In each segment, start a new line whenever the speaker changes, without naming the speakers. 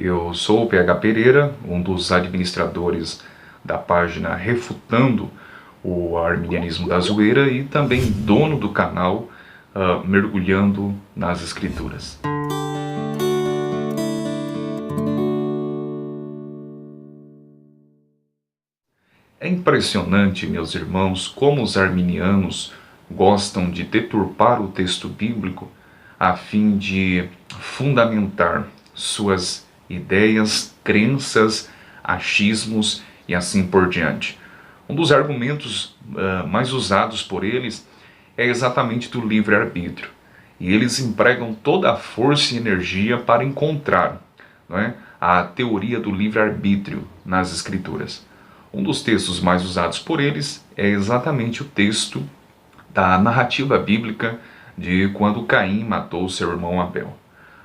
Eu sou o PH Pereira, um dos administradores da página Refutando o Arminianismo da Zoeira e também dono do canal Mergulhando nas Escrituras. É impressionante, meus irmãos, como os arminianos gostam de deturpar o texto bíblico a fim de fundamentar suas ideias, crenças, achismos e assim por diante. Um dos argumentos mais usados por eles é exatamente do livre-arbítrio. E eles empregam toda a força e energia para encontrar, não é, a teoria do livre-arbítrio nas Escrituras. Um dos textos mais usados por eles é exatamente o texto da narrativa bíblica de quando Caim matou seu irmão Abel.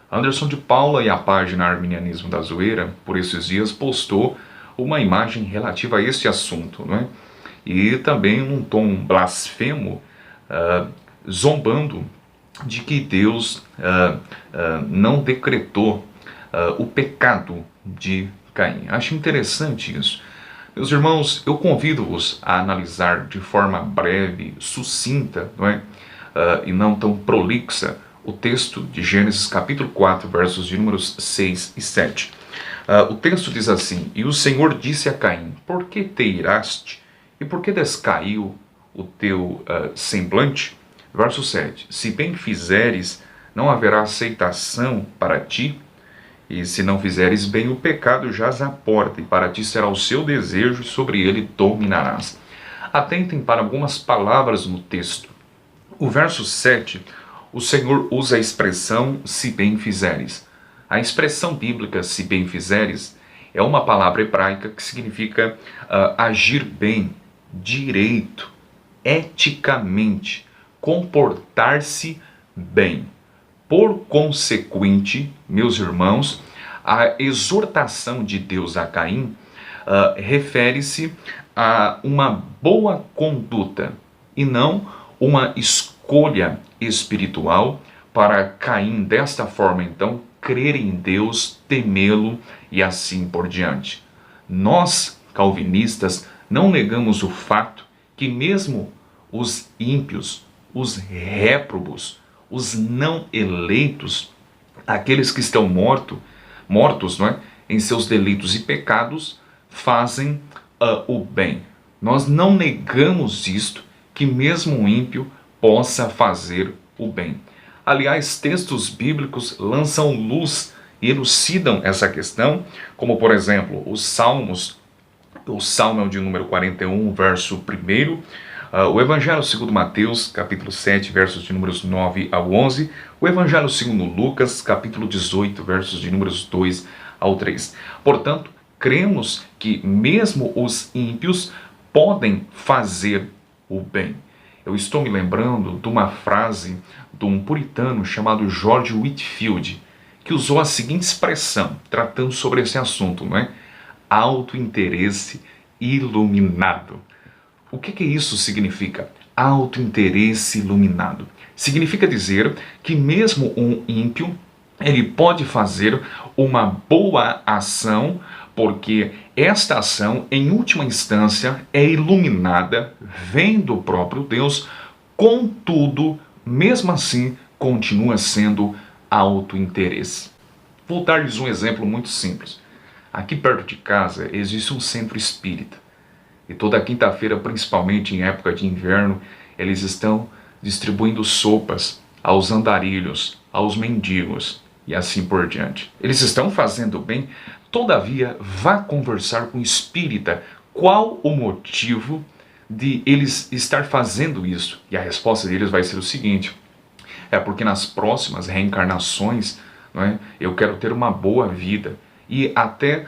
Anderson de Paula e a página Arminianismo da Zoeira, por esses dias, postou uma imagem relativa a este assunto, não é? E também num tom blasfemo, zombando de que Deus não decretou o pecado de Caim. Acho interessante isso. Meus irmãos, eu convido-vos a analisar de forma breve, sucinta, não é? E não tão prolixa, o texto de Gênesis capítulo 4, versos de números 6 e 7. O texto diz assim: E o Senhor disse a Caim, por que te iraste? E por que descaiu o teu semblante? Verso 7. Se bem fizeres, não haverá aceitação para ti, e se não fizeres bem, o pecado jaz à porta, e para ti será o seu desejo, e sobre ele dominarás. Atentem para algumas palavras no texto. O verso 7, o Senhor usa a expressão se bem fizeres. A expressão bíblica se bem fizeres é uma palavra hebraica que significa agir bem, direito, eticamente, comportar-se bem. Por consequente, meus irmãos, a exortação de Deus a Caim refere-se a uma boa conduta e não uma escolha espiritual para Caim, desta forma, então, crer em Deus, temê-lo e assim por diante. Nós, calvinistas, não negamos o fato que mesmo os ímpios, os réprobos, os não eleitos, aqueles que estão mortos, não é, em seus delitos e pecados, fazem o bem. Nós não negamos isto, que mesmo um ímpio possa fazer o bem. Aliás, textos bíblicos lançam luz e elucidam essa questão, como por exemplo, os Salmos. O Salmo é o de número 41, verso 1. O Evangelho segundo Mateus, capítulo 7, versos de números 9 ao 11. O Evangelho segundo Lucas, capítulo 18, versos de números 2 ao 3. Portanto, cremos que mesmo os ímpios podem fazer o bem. Eu estou me lembrando de uma frase de um puritano chamado George Whitefield, que usou a seguinte expressão, tratando sobre esse assunto, não é? Autointeresse iluminado. O que isso significa? Autointeresse iluminado. Significa dizer que mesmo um ímpio, ele pode fazer uma boa ação, porque esta ação, em última instância, é iluminada, vem do próprio Deus, contudo, mesmo assim, continua sendo autointeresse. Vou dar-lhes um exemplo muito simples. Aqui perto de casa existe um centro espírita. E toda quinta-feira, principalmente em época de inverno, eles estão distribuindo sopas aos andarilhos, aos mendigos e assim por diante. Eles estão fazendo bem, todavia vá conversar com o espírita qual o motivo de eles estar fazendo isso. E a resposta deles vai ser o seguinte: é porque nas próximas reencarnações, não é, eu quero ter uma boa vida e até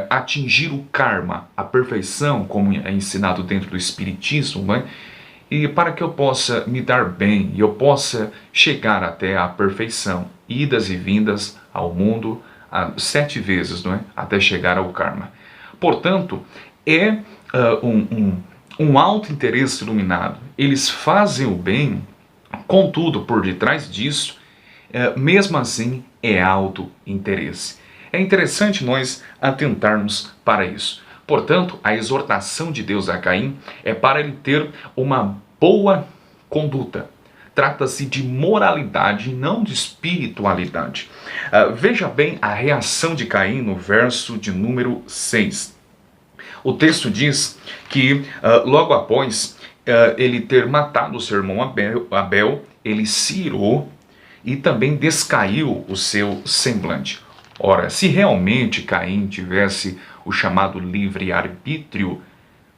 atingir o karma, a perfeição, como é ensinado dentro do Espiritismo, não é? E para que eu possa me dar bem e eu possa chegar até a perfeição, idas e vindas ao mundo 7 vezes, não é? Até chegar ao karma. Portanto, é um alto interesse iluminado. Eles fazem o bem, contudo, por detrás disso, mesmo assim, é alto interesse. É interessante nós atentarmos para isso. Portanto, a exortação de Deus a Caim é para ele ter uma boa conduta. Trata-se de moralidade, não de espiritualidade. Veja bem a reação de Caim no verso de número 6. O texto diz que logo após ele ter matado o seu irmão Abel, ele se irou e também descaiu o seu semblante. Ora, se realmente Caim tivesse o chamado livre-arbítrio,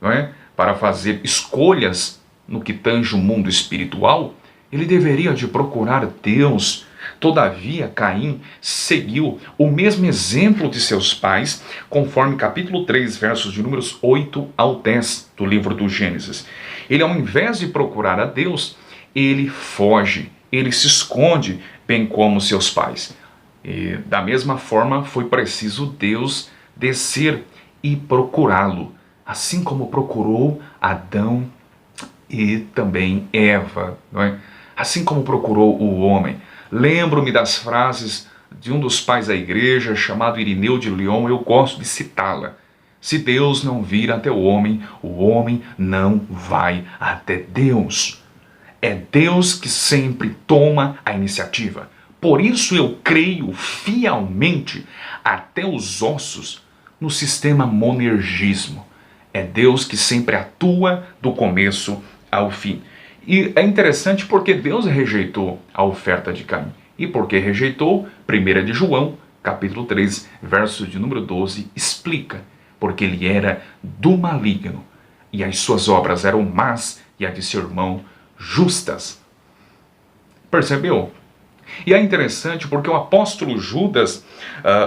não é, para fazer escolhas no que tange o mundo espiritual, ele deveria de procurar Deus. Todavia, Caim seguiu o mesmo exemplo de seus pais, conforme capítulo 3, versos de números 8 ao 10 do livro do Gênesis. Ele, ao invés de procurar a Deus, ele foge, ele se esconde, bem como seus pais. E, da mesma forma, foi preciso Deus descer e procurá-lo, assim como procurou Adão e também Eva, não é? Assim como procurou o homem. Lembro-me das frases de um dos pais da igreja, chamado Irineu de Lyon, eu gosto de citá-la. Se Deus não vir até o homem não vai até Deus. É Deus que sempre toma a iniciativa. Por isso eu creio fielmente até os ossos no sistema monergismo. É Deus que sempre atua do começo ao fim. E é interessante porque Deus rejeitou a oferta de Caim. E por que rejeitou? 1 de João, capítulo 3, verso de número 12, explica. Porque ele era do maligno, e as suas obras eram más, e a de seu irmão justas. Percebeu? E é interessante porque o apóstolo Judas,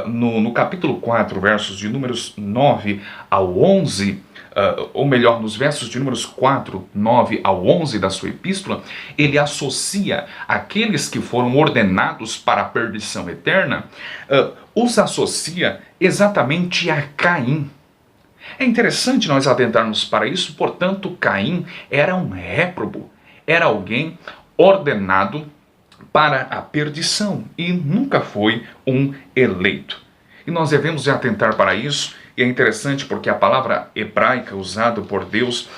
no capítulo 4, versos de números 9 ao 11, ou melhor, nos versos de números 4, 9 ao 11 da sua epístola, ele associa aqueles que foram ordenados para a perdição eterna, os associa exatamente a Caim. É interessante nós atentarmos para isso, portanto, Caim era um réprobo, era alguém ordenado para a perdição e nunca foi um eleito. E nós devemos atentar para isso, e é interessante porque a palavra hebraica usada por Deus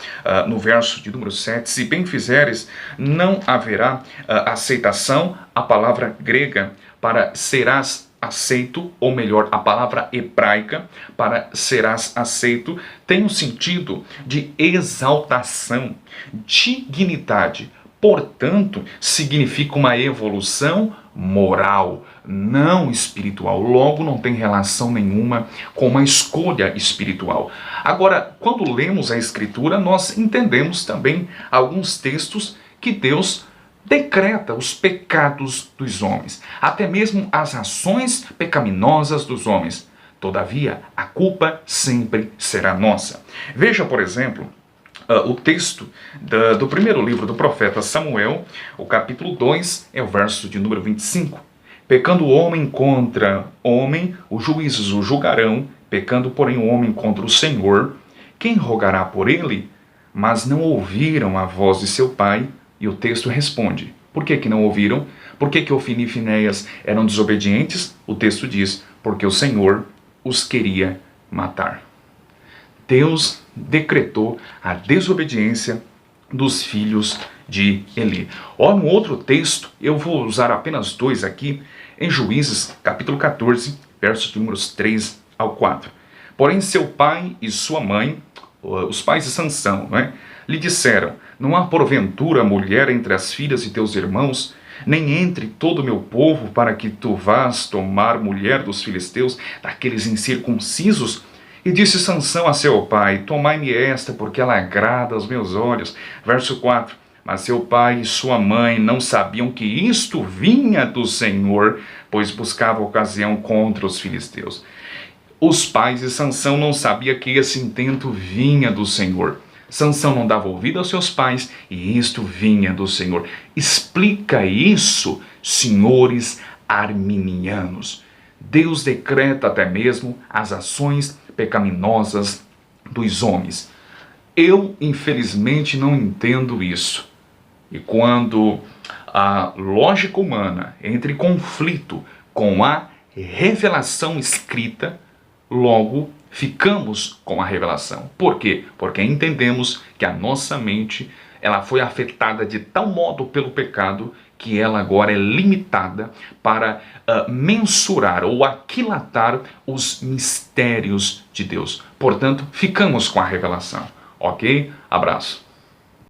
no verso de número 7, se bem fizeres, não haverá aceitação, a palavra grega para serás aceito, ou melhor, a palavra hebraica para serás aceito, tem um sentido de exaltação, dignidade. Portanto, significa uma evolução moral, não espiritual. Logo, não tem relação nenhuma com uma escolha espiritual. Agora, quando lemos a Escritura, nós entendemos também alguns textos que Deus decreta os pecados dos homens, até mesmo as ações pecaminosas dos homens. Todavia, a culpa sempre será nossa. Veja, por exemplo, o texto do primeiro livro do profeta Samuel, o capítulo 2, é o verso de número 25. Pecando o homem contra homem, os juízes o julgarão, pecando, porém, o homem contra o Senhor, quem rogará por ele? Mas não ouviram a voz de seu pai. E o texto responde, por que não ouviram? Por que Ofni e Finéias eram desobedientes? O texto diz, porque o Senhor os queria matar. Deus decretou a desobediência dos filhos de Eli. No outro texto, eu vou usar apenas dois aqui, em Juízes, capítulo 14, versos de números 3 ao 4. Porém, seu pai e sua mãe, os pais de Sansão, lhe disseram, não há porventura mulher entre as filhas de teus irmãos, nem entre todo o meu povo, para que tu vás tomar mulher dos filisteus, daqueles incircuncisos? E disse Sansão a seu pai, tomai-me esta, porque ela agrada aos meus olhos. Verso 4, mas seu pai e sua mãe não sabiam que isto vinha do Senhor, pois buscava ocasião contra os filisteus. Os pais de Sansão não sabiam que esse intento vinha do Senhor. Sansão não dava ouvido aos seus pais, e isto vinha do Senhor. Explica isso, senhores arminianos. Deus decreta até mesmo as ações pecaminosas dos homens. Eu, infelizmente, não entendo isso. E quando a lógica humana entra em conflito com a revelação escrita, logo ficamos com a revelação. Por quê? Porque entendemos que a nossa mente ela foi afetada de tal modo pelo pecado que ela agora é limitada para mensurar ou aquilatar os mistérios de Deus. Portanto, ficamos com a revelação. Ok? Abraço.